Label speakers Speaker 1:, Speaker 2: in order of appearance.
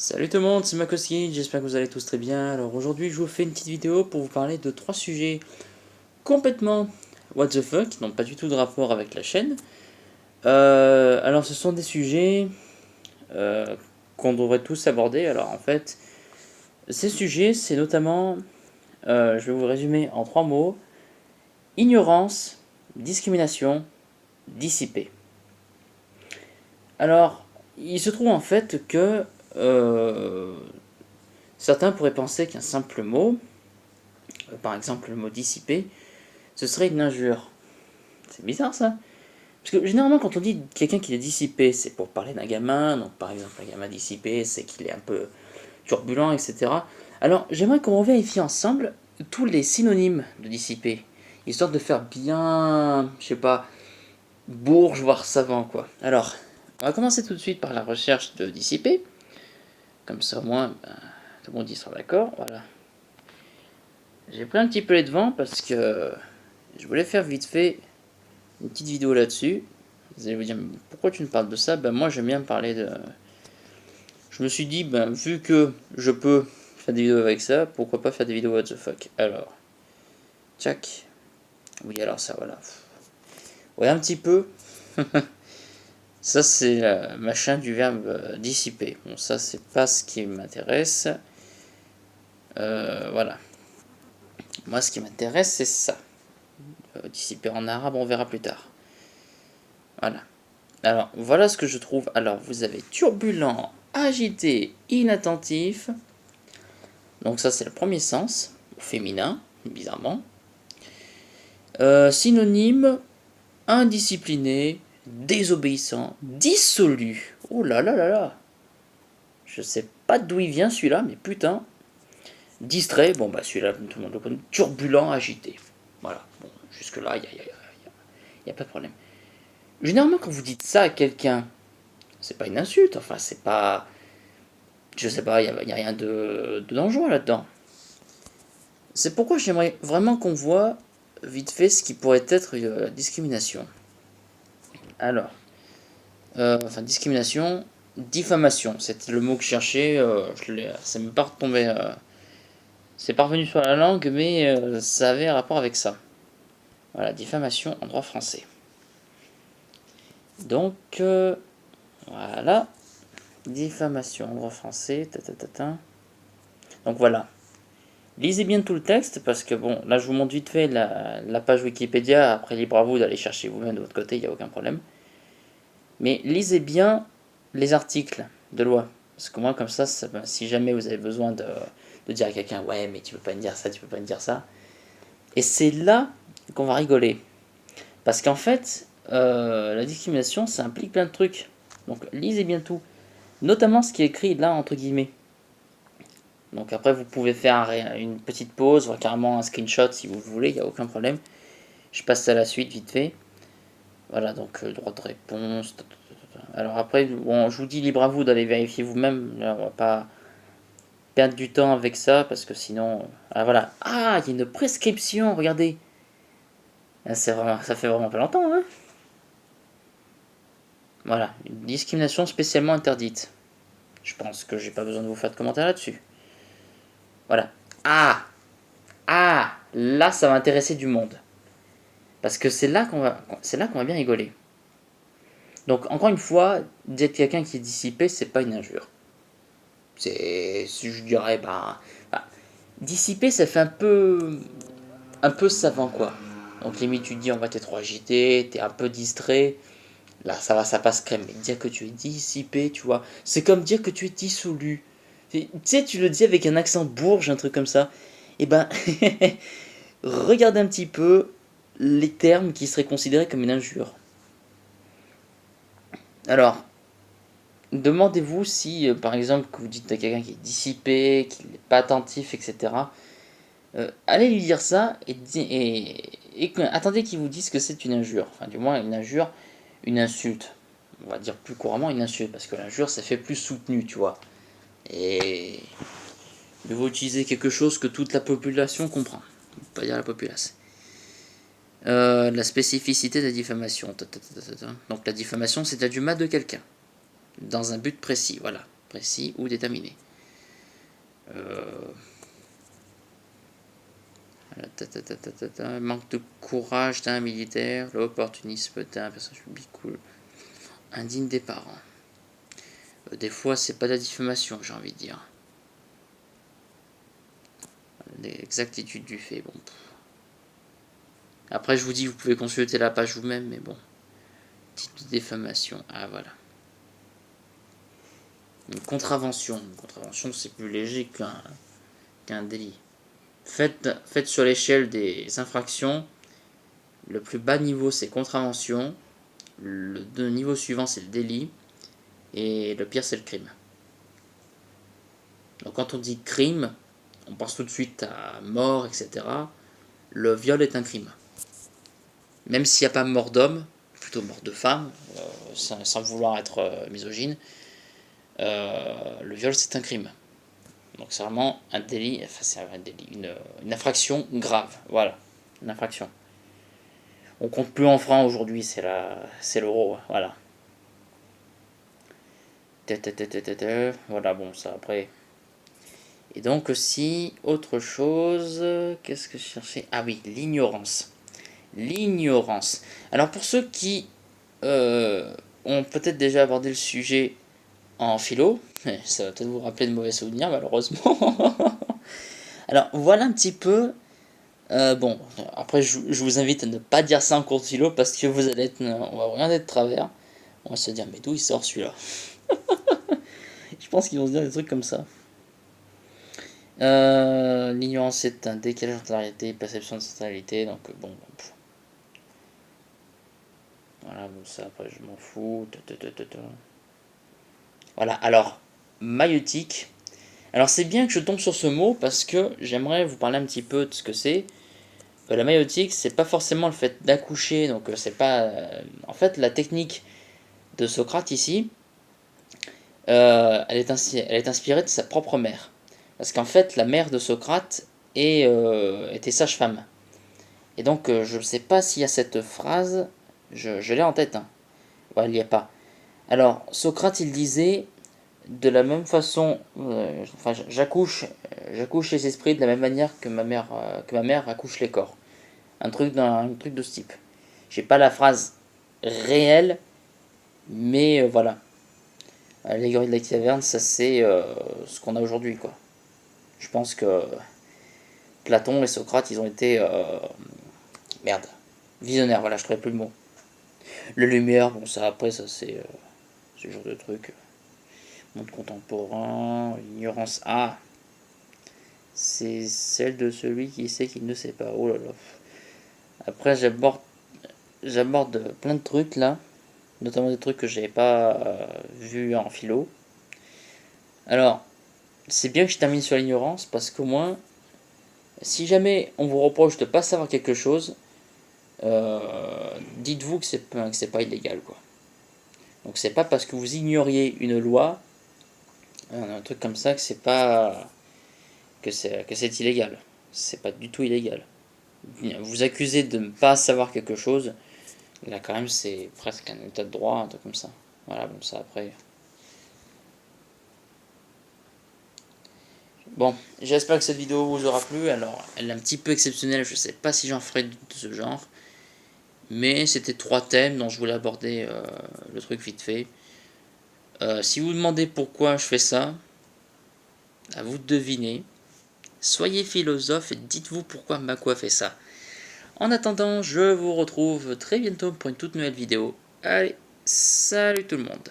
Speaker 1: Salut tout le monde, c'est Makoski, j'espère que vous allez tous très bien. Alors aujourd'hui je vous fais une petite vidéo pour vous parler de trois sujets complètement what the fuck, qui n'ont pas du tout de rapport avec la chaîne. Alors ce sont des sujets qu'on devrait tous aborder. Alors en fait, ces sujets c'est notamment, je vais vous résumer en trois mots, ignorance, discrimination, dissipé. Alors il se trouve en fait que certains pourraient penser qu'un simple mot, par exemple le mot dissiper, ce serait une injure. C'est bizarre ça. Parce que généralement quand on dit quelqu'un qui est dissipé, c'est pour parler d'un gamin, donc par exemple un gamin dissipé, c'est qu'il est un peu turbulent, etc. Alors j'aimerais qu'on vérifie ensemble tous les synonymes de dissipé, histoire de faire bien, je sais pas, bourge, voire savant quoi. Alors, on va commencer tout de suite par la recherche de dissipé, comme ça au moins tout le monde y sera d'accord, voilà. J'ai pris un petit peu les devants parce que je voulais faire vite fait une petite vidéo là-dessus. Vous allez vous dire, pourquoi tu me parles de ça? Ben moi j'aime bien parler de... Je me suis dit, ben vu que je peux faire des vidéos avec ça, pourquoi pas faire des vidéos what the fuck? Alors, tchac. Oui alors ça voilà. Ouais un petit peu. Ça c'est machin du verbe dissiper. Bon ça c'est pas ce qui m'intéresse. Voilà. Moi ce qui m'intéresse c'est ça. Dissiper en arabe on verra plus tard. Voilà. Alors, voilà ce que je trouve. Alors, vous avez turbulent, agité, inattentif. Donc ça, c'est le premier sens, féminin, bizarrement. Synonyme, indiscipliné, désobéissant, dissolu. Oh là là là là. Je sais pas d'où il vient celui-là, mais putain. Distrait, bon bah celui-là, tout le monde le connaît. Turbulent, agité. Voilà, bon, jusque-là, y a pas de problème. Généralement, quand vous dites ça à quelqu'un, c'est pas une insulte, enfin, c'est pas... Je sais pas, y a rien de dangereux là-dedans. C'est pourquoi j'aimerais vraiment qu'on voit vite fait ce qui pourrait être la discrimination. Alors, enfin discrimination, diffamation, c'est le mot que je cherchais, ça m'est pas retombé, c'est parvenu sur la langue, mais ça avait rapport avec ça. Voilà, diffamation en droit français. Donc, voilà, diffamation en droit français, Donc voilà, lisez bien tout le texte parce que bon, là je vous montre vite fait la page Wikipédia, après libre à vous d'aller chercher vous-même de votre côté, il n'y a aucun problème. Mais lisez bien les articles de loi. Parce que moi comme ça, si jamais vous avez besoin de dire à quelqu'un ouais mais tu peux pas me dire ça, tu peux pas me dire ça. Et c'est là qu'on va rigoler. Parce qu'en fait, la discrimination ça implique plein de trucs. Donc lisez bien tout. Notamment ce qui est écrit là entre guillemets. Donc après vous pouvez faire une petite pause, voire carrément un screenshot si vous voulez, il n'y a aucun problème. Je passe à la suite vite fait. Voilà, donc droit de réponse. Alors après, bon, je vous dis libre à vous d'aller vérifier vous-même. Là, on va pas perdre du temps avec ça parce que sinon. Ah voilà. Ah, il y a une prescription, regardez. Ah, ça fait vraiment pas longtemps, hein. Voilà, une discrimination spécialement interdite. Je pense que j'ai pas besoin de vous faire de commentaires là-dessus. Voilà. Ah, ah, là ça va intéresser du monde. Parce que c'est là qu'on va bien rigoler. Donc encore une fois, d'être quelqu'un qui est dissipé, c'est pas une injure. C'est, si je dirais, bah, dissipé, ça fait un peu savant quoi. Donc limite tu te dis on va t'être trop agité, t'es un peu distrait, là ça va, ça passe crème. Mais dire que tu es dissipé, tu vois, c'est comme dire que tu es dissolu. Tu sais, tu le dis avec un accent bourge, un truc comme ça. Et ben, regardez un petit peu les termes qui seraient considérés comme une injure. Alors, demandez-vous si, par exemple, que vous dites à quelqu'un qui est dissipé, qui n'est pas attentif, etc. Allez lui dire ça et attendez qu'il vous dise que c'est une injure. Enfin, du moins, une injure, une insulte. On va dire plus couramment une insulte, parce que l'injure, ça fait plus soutenu, tu vois. Et il faut utiliser quelque chose que toute la population comprend. Pas dire la populace. La spécificité de la diffamation. Donc la diffamation, c'est à du mal de quelqu'un. Dans un but précis, voilà. précis ou déterminé. Manque de courage d'un militaire, l'opportunisme d'un personnage public ou indigne des parents. Des fois, c'est pas de la diffamation, j'ai envie de dire. L'exactitude du fait, bon. Après, je vous dis, vous pouvez consulter la page vous-même, mais bon. Type de diffamation, ah voilà. Une contravention. Une contravention, c'est plus léger qu'un délit. Faites sur l'échelle des infractions. Le plus bas niveau, c'est contravention. Le niveau suivant, c'est le délit. Et le pire, c'est le crime. Donc quand on dit crime, on pense tout de suite à mort, etc. Le viol est un crime. Même s'il n'y a pas mort d'homme, plutôt mort de femme, sans vouloir être misogyne, le viol c'est un crime. Donc c'est vraiment un délit, enfin c'est un délit, une infraction grave, voilà, une infraction. On compte plus en francs aujourd'hui, c'est l'euro, voilà. Voilà, bon, ça après. Et donc aussi, autre chose, qu'est-ce que je cherchais? Ah oui, l'ignorance. L'ignorance. Alors pour ceux qui ont peut-être déjà abordé le sujet en philo, ça va peut-être vous rappeler de mauvais souvenirs malheureusement. Alors voilà un petit peu. Bon, après je vous invite à ne pas dire ça en cours de philo parce que vous allez être, on va rien être de travers. On va se dire mais d'où il sort celui-là? Je pense qu'ils vont se dire des trucs comme ça. L'ignorance est un décalage entre la réalité et perception de cette réalité, donc bon. Voilà, bon ça après je m'en fous. Voilà, alors, maïeutique. Alors c'est bien que je tombe sur ce mot parce que j'aimerais vous parler un petit peu de ce que c'est. La maïeutique, c'est pas forcément le fait d'accoucher, donc c'est pas... en fait, la technique de Socrate ici, elle est inspirée de sa propre mère. Parce qu'en fait, la mère de Socrate était sage-femme. Et donc, je ne sais pas s'il y a cette phrase, je l'ai en tête, hein. Ouais, il n'y a pas. Alors, Socrate, il disait, de la même façon, enfin, j'accouche les esprits de la même manière que ma mère accouche les corps. Un truc de ce type. J'ai pas la phrase réelle, mais voilà. L'allégorie de la caverne, ça c'est ce qu'on a aujourd'hui, quoi. Je pense que Platon et Socrate, ils ont été merde, visionnaires. Voilà, je trouvais plus le mot. La lumière, bon ça après, ça c'est ce genre de truc. Monde contemporain, l'ignorance. Ah, c'est celle de celui qui sait qu'il ne sait pas. Oh là là. Après, j'aborde plein de trucs là, notamment des trucs que j'avais pas vus en philo. Alors, c'est bien que je termine sur l'ignorance parce qu'au moins, si jamais on vous reproche de pas savoir quelque chose, dites-vous que c'est pas illégal, quoi. Donc c'est pas parce que vous ignoriez une loi, un truc comme ça, que c'est illégal. C'est pas du tout illégal. Vous accusez de ne pas savoir quelque chose, là quand même c'est presque un état de droit, un truc comme ça. Voilà, bon ça après. Bon, j'espère que cette vidéo vous aura plu. Alors, elle est un petit peu exceptionnelle, je sais pas si j'en ferai de ce genre. Mais c'était 3 thèmes dont je voulais aborder le truc vite fait. Si vous vous demandez pourquoi je fais ça, à vous de deviner. Soyez philosophe et dites-vous pourquoi Mako a fait ça. En attendant, je vous retrouve très bientôt pour une toute nouvelle vidéo. Allez, salut tout le monde.